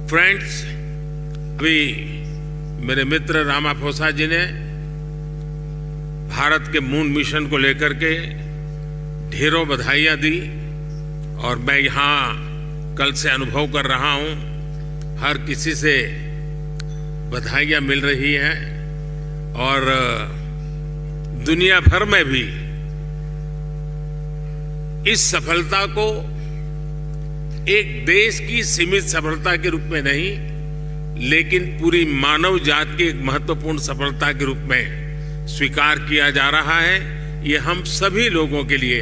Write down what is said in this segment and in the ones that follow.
Friends, अभी मेरे मित्र Ramaphosa जी ने भारत के मून मिशन को लेकर के ढेरों बधाइयां दी और मैं यहाँ कल से अनुभव कर रहा हूँ, हर किसी से बधाइयां मिल रही हैं और दुनिया भर में भी इस सफलता को एक देश की सीमित सफलता के रूप में नहीं, लेकिन पूरी मानव जाति की एक महत्वपूर्ण सफलता के रूप में स्वीकार किया जा रहा है। ये हम सभी लोगों के लिए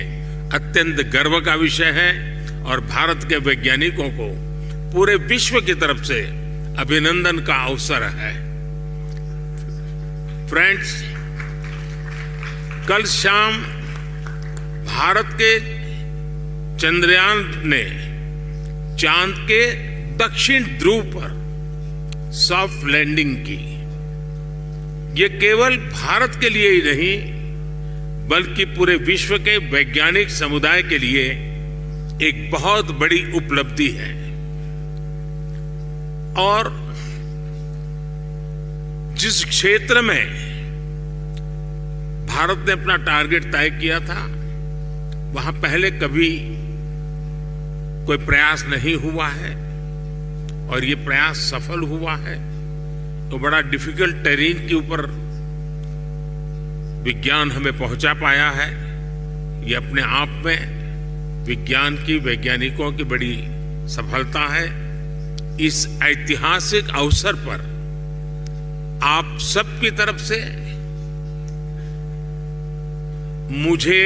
अत्यंत गर्व का विषय है और भारत के वैज्ञानिकों को पूरे विश्व की तरफ से अभिनंदन का अवसर है। फ्रेंड्स, कल शाम भारत के चंद्रयान ने चांद के दक्षिण ध्रुव पर सॉफ्ट लैंडिंग की। ये केवल भारत के लिए ही नहीं, बल्कि पूरे विश्व के वैज्ञानिक समुदाय के लिए एक बहुत बड़ी उपलब्धि है। और जिस क्षेत्र में भारत ने अपना टारगेट तय किया था, वहां पहले कभी कोई प्रयास नहीं हुआ है और ये प्रयास सफल हुआ है। तो बड़ा डिफिकल्ट टेरेन के ऊपर विज्ञान हमें पहुंचा पाया है। ये अपने आप में विज्ञान की, वैज्ञानिकों की बड़ी सफलता है। इस ऐतिहासिक अवसर पर आप सबकी तरफ से मुझे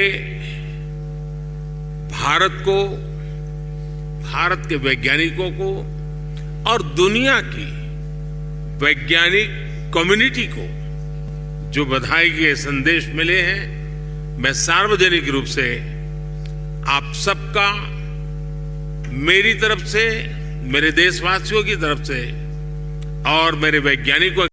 भारत को, भारत के वैज्ञानिकों को और दुनिया की वैज्ञानिक कम्युनिटी को जो बधाई के संदेश मिले हैं, मैं सार्वजनिक रूप से आप सबका, मेरी तरफ से, मेरे देशवासियों की तरफ से और मेरे वैज्ञानिकों